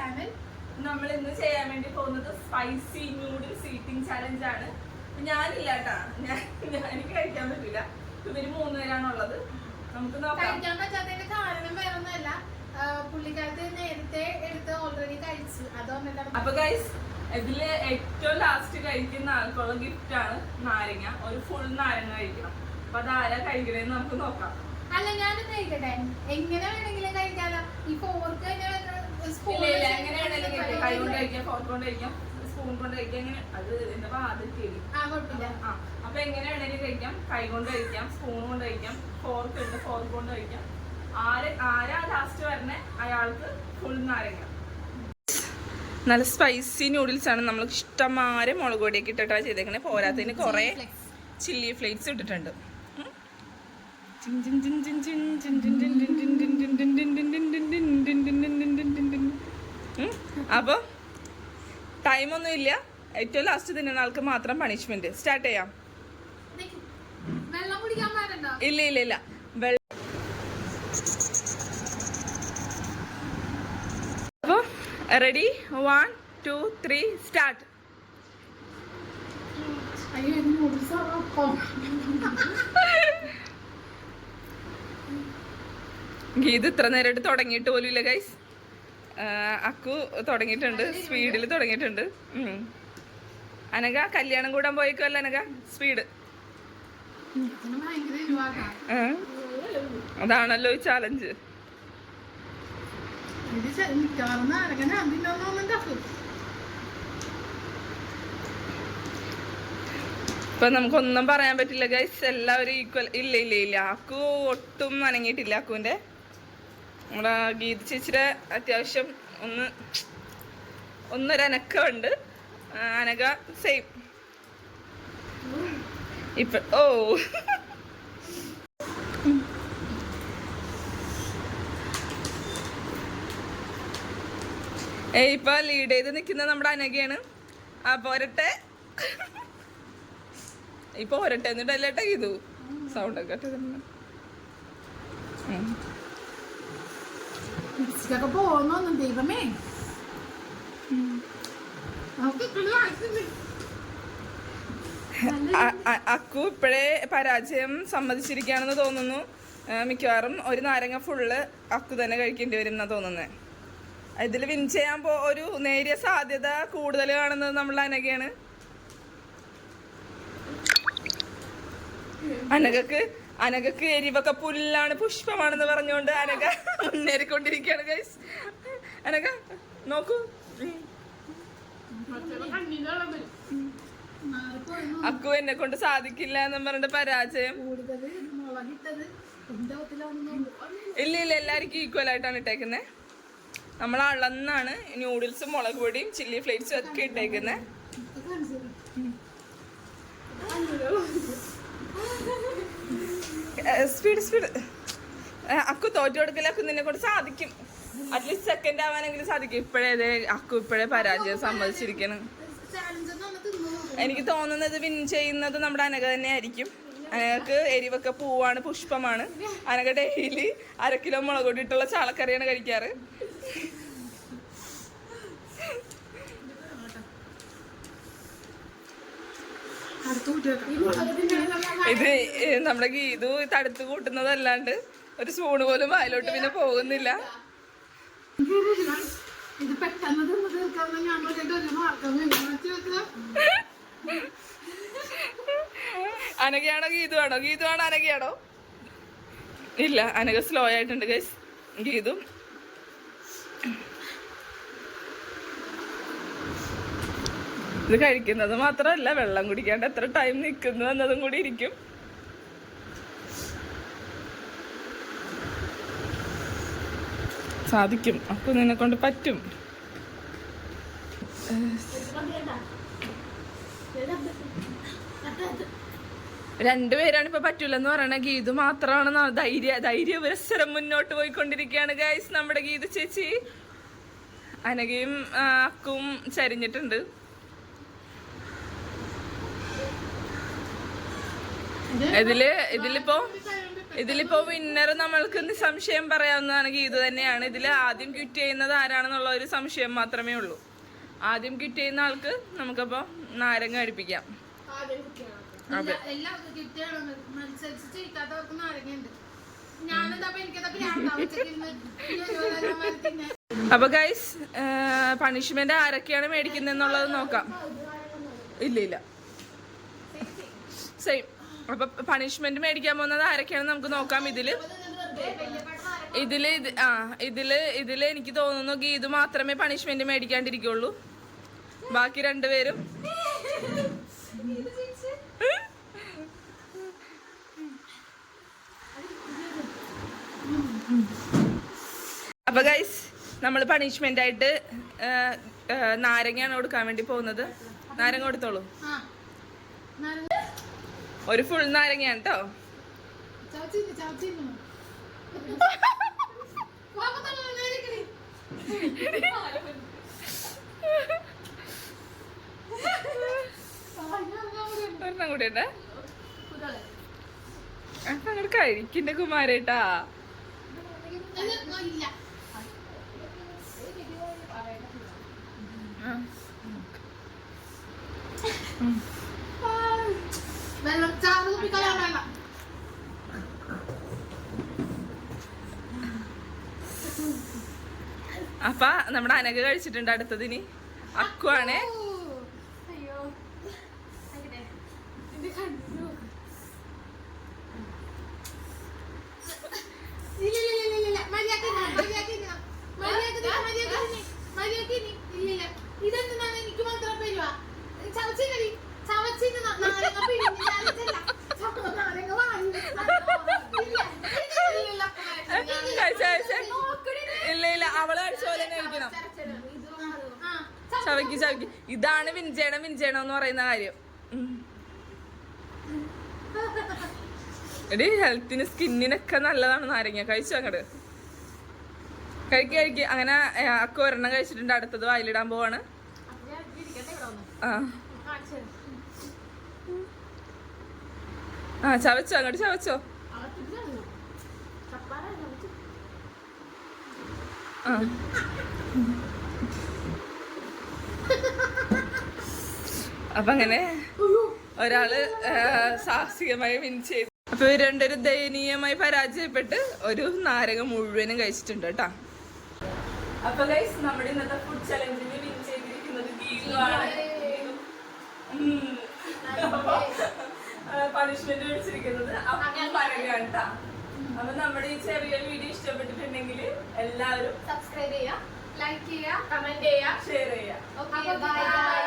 Channel. നമ്മൾ ഇന്ന് ചെയ്യാൻ വേണ്ടി പോകുന്നത് സ്പൈസി നൂഡിൽസ് ഈറ്റിംഗ് ചലഞ്ച് ആണ്. ഞാനില്ല കേട്ടാ, എനിക്ക് കഴിക്കാൻ പറ്റില്ല. ഇവര് 3 പേരാണുള്ളത്. നമുക്ക് കഴിക്കാൻ പറ്റാത്തതിന്റെ കാരണം വേറെ ഒന്നുമല്ല, പുള്ളിക്കാരത്ത് നേരത്തെ എടുത്ത് ഓൾറെഡി കഴിച്ചു. അപ്പൊ ഗൈസ്, ഇതില് ഏറ്റവും ലാസ്റ്റ് കഴിക്കുന്ന ആൾക്കുള്ള ഗിഫ്റ്റ് ആണ് നാരങ്ങ. ഒരു ഫുൾ നാരങ്ങ കഴിക്കണം. അപ്പൊ അതാരാ കഴിക്കണേന്ന് നമുക്ക് നോക്കാം. അല്ല, ഞാനും കഴിക്കട്ടെ. എങ്ങനെ വേണമെങ്കിലും കഴിക്കാലോ. ഈ ഫോർക്ക് എങ്ങനെ വേണമെങ്കിലും കഴിക്കാം. കൈ കൊണ്ട് കഴിക്കാം, ഫോർക്ക് കൊണ്ട് കഴിക്കാം, സ്പൂൺ കൊണ്ട് കഴിക്കാം. എങ്ങനെ അത് എന്താ ആദ്യം ചെയ്യും. അപ്പൊ എങ്ങനെ വേണമെങ്കിലും കഴിക്കാം. കൈ കൊണ്ട് കഴിക്കാം, സ്പൂൺ കൊണ്ട് കഴിക്കാം, ഫോർക്ക് ഉണ്ട്, ഫോർക്ക് കൊണ്ട് കഴിക്കാം. ആരാ ലാസ്റ്റ് വരണേ അയാൾക്ക് ഫുൾ നാരങ്ങ. നല്ല സ്പൈസി നൂഡിൽസ് ആണ്. നമ്മൾ ഇഷ്ടംമാരെ മുളക് പൊടിയൊക്കെ ഇട്ടിട്ടാണ് ചെയ്തേക്കണേ. പോരാത്തതിന് കുറെ ചില്ലി ഫ്ലേക്സ് ഇട്ടിട്ടുണ്ട്. അപ്പൊ ടൈമൊന്നും ഇല്ല. ഏറ്റവും ലാസ്റ്റ് തിന്നുന്ന ആൾക്ക് മാത്രം പണിഷ്മെന്റ്. സ്റ്റാർട്ട് ചെയ്യാം. ഇല്ല ഇല്ല ഇല്ല, അപ്പൊ റെഡി, 1 2 3 സ്റ്റാർട്ട്. ഗീത് ഇത്ര നേരമായിട്ട് തുടങ്ങിയിട്ട് പോലും ഇല്ല ഗൈസ്. അക്കു തുടങ്ങിയിട്ടുണ്ട്, സ്പീഡിൽ തുടങ്ങിയിട്ടുണ്ട്. അനഘ കല്യാണം കൂടാൻ പോയിക്കല്ലോ അനഘ. സ്പീഡ് അതാണല്ലോ ഈ ചാലഞ്ച്. ഇപ്പൊ നമുക്കൊന്നും പറയാൻ പറ്റില്ല ഗൈസ്, എല്ലാവരും ഈക്വൽ. ഇല്ല ഇല്ല ഇല്ല, അക്കു ഒട്ടും അനങ്ങിയിട്ടില്ല. അക്കുവിന്റെ നമ്മുടെ ഗീത ചേച്ചിയുടെ അത്യാവശ്യം ഒന്നൊരനക്കമുണ്ട്. അനഘ സെയിം. ഇപ്പൊ ഇപ്പൊ ലീഡ് ചെയ്ത് നിൽക്കുന്ന നമ്മുടെ അനഘയാണ്. അപ്പൊ ഒരട്ടെ ഇപ്പൊ ഒരട്ടെ എന്നിട്ടല്ലേട്ടാ ഇത് സൗണ്ട് ഒക്കെ ദൈവമേ. അക്കു ഇപ്പോഴേ പരാജയം സമ്മതിച്ചിരിക്കുകയാണെന്ന് തോന്നുന്നു. മിക്കവാറും ഒരു നാരങ്ങ ഫുള്ള് അക്കു തന്നെ കഴിക്കേണ്ടി വരും എന്നാ തോന്നുന്നത്. ഇതിൽ വിൻ ചെയ്യാൻ ഒരു നേരിയ സാധ്യത കൂടുതൽ കാണുന്നത് നമ്മൾ അനഘയാണ്. അനഘക്ക് എരിവൊക്കെ പുല്ലാണ് പുഷ്പമാണെന്ന് പറഞ്ഞുകൊണ്ട് അനഘ മുന്നേറിക്കൊണ്ടിരിക്കുകയാണ് ഗൈസ്. അനഘ നോക്കൂ, അക്കു എന്നെ കൊണ്ട് സാധിക്കില്ല എന്നും പറഞ്ഞിട്ട് പരാജയം. ഇല്ല ഇല്ല, എല്ലാവർക്കും ഈക്വൽ ആയിട്ടാണ് ഇട്ടേക്കുന്നത്. നമ്മൾ അളന്നാണ് ന്യൂഡിൽസും മുളക് പൊടിയും ചില്ലി ഫ്ലേക്സും ഒക്കെ ഇട്ടേക്കുന്നത്. Speed speed. അക്കു തോറ്റു കൊടുക്കില്ല. അക്കു നിന്നെ കൊണ്ട് സാധിക്കും. അറ്റ്ലീസ്റ്റ് സെക്കൻഡ് ആവാനെങ്കിലും സാധിക്കും. അക്കു ഇപ്പോഴേ പരാജയം സമ്മതിച്ചിരിക്കണം. എനിക്ക് തോന്നുന്നത് വിൻ ചെയ്യുന്നത് നമ്മുടെ അനഘ തന്നെ ആയിരിക്കും. അനഘക്ക് എരിവൊക്കെ പൂവാണ് പുഷ്പമാണ്. അനഘ ഡെയിലി 1/2 കിലോ മുളക് പൊടിയിട്ടുള്ള ചാളക്കറിയാണ് കഴിക്കാറ്. ഇത് നമ്മുടെ ഗീതു തടുത്ത് കൂട്ടുന്നതല്ലാണ്ട് ഒരു സ്പൂണ് പോലും വായിലോട്ട് പിന്നെ പോകുന്നില്ല. അനഘയാണോ ഗീതുവാണോ? ഗീതുവാണോ അനഘയാണോ? ഇല്ല, അനഘ സ്ലോ ആയിട്ടുണ്ട് ഗൈസ്. ഗീതു ഇത് കഴിക്കുന്നത് മാത്രമല്ല, വെള്ളം കുടിക്കാണ്ട് എത്ര ടൈം നിൽക്കുന്നു എന്നതും കൂടി ഇരിക്കും. സാധിക്കും. അപ്പൊ നിന്നെ കൊണ്ട് പറ്റും. രണ്ടുപേരാണ് ഇപ്പൊ പറ്റൂലെന്ന് പറയണ. ഗീതു മാത്രമാണ് ധൈര്യപുരസ്സരം മുന്നോട്ട് പോയിക്കൊണ്ടിരിക്കുകയാണ് ഗൈസ് നമ്മുടെ ഗീതു ചേച്ചി. അനഘയും അക്കും ചരിഞ്ഞിട്ടുണ്ട്. ഇതിലിപ്പോ ഇതിലിപ്പോ വിന്നർ നമ്മൾക്ക് നിസ്സംശയം പറയാവുന്നതാണ് ഗീതു തന്നെയാണ്. ഇതിൽ ആദ്യം ക്വിറ്റ് ചെയ്യുന്നത് ആരാണെന്നുള്ള ഒരു സംശയം മാത്രമേ ഉള്ളൂ. ആദ്യം ക്വിറ്റ് ചെയ്യുന്ന ആൾക്ക് നമുക്കപ്പോ നാരങ്ങ അടുപ്പിക്കാം. അപ്പൊ ഗൈസ് പണിഷ്മെന്റ് ആരൊക്കെയാണ് മേടിക്കുന്നെന്നുള്ളത് നോക്കാം. ഇല്ല സെയിം. അപ്പൊ പണിഷ്മെന്റ് മേടിക്കാൻ പോകുന്നത് ആരൊക്കെയാണെന്ന് നമുക്ക് നോക്കാം. ഇതില് എനിക്ക് തോന്നുന്നു ഗീതു മാത്രമേ പണിഷ്മെന്റ് മേടിക്കാണ്ടിരിക്കുള്ളൂ. ബാക്കി രണ്ടുപേരും അപ്പൊ ഗൈസ് നമ്മൾ പണിഷ്മെന്റ് ആയിട്ട് നാരങ്ങയാണ് കൊടുക്കാൻ വേണ്ടി പോകുന്നത്. നാരങ്ങ കൊടുത്തോളൂ. ഒരു ഫുൾ നാരങ്ങയാണ് കേട്ടോ. ഒരെണ്ണം കൂടി ഉണ്ട്. അങ്ങോട്ട് കഴിക്കണ്ട കുമാരേട്ടാ. അപ്പ നമ്മുടെ അനക കഴിച്ചിട്ടുണ്ട്. അടുത്തതിന് അക്കുവാണ്. ഇതെന്താണ് എനിക്ക് മാത്രം വരുവാ? ഇല്ല അവള് കഴിച്ച പോലെ തന്നെ കഴിക്കണം. ചവയ്ക്ക്. ഇതാണ് വിൻചേണം എന്ന് പറയുന്ന കാര്യം. എടി ഹെൽത്തിന് സ്കിന്നിനൊക്കെ നല്ലതാണ് നാരങ്ങ. കഴിച്ചു അങ്ങോട്ട് കഴിക്ക്. അങ്ങനെ അക്ക ഒരെണ്ണം കഴിച്ചിട്ടുണ്ട്. അടുത്തത് വായിലിടാൻ പോവാണ്. ചവച്ചോ അങ്ങോട്ട് ചവച്ചോ. അപ്പൊ അങ്ങനെ ഒരാള് സാഹസികമായി വിൻ ചെയ്തു. അപ്പൊ ഇവർ രണ്ടൊരു ദയനീയമായി പരാജയപ്പെട്ട് ഒരു നാരങ്ങ മുഴുവനും കഴിച്ചിട്ടുണ്ട് കേട്ടാ. അപ്പൊ ഗൈസ് നമ്മുടെ ഇന്നത്തെ ഫുഡ് ചലഞ്ചിന് വിൻ ചെയ്തിരിക്കുന്നത് ഗീതു ആണ്. പണിഷ്മെന്റ് മേടിച്ചിരിക്കുന്നത് അപ്പുമാണ് കേട്ടാ. അപ്പൊ നമ്മുടെ ഈ ചെറിയ വീഡിയോ ഇഷ്ടപ്പെട്ടിട്ടുണ്ടെങ്കിൽ എല്ലാവരും സബ്സ്ക്രൈബ് ചെയ്യുക, ലൈക്ക് ചെയ്യുക, കമന്റ് ചെയ്യുക, ഷെയർ ചെയ്യുക. Okay bye.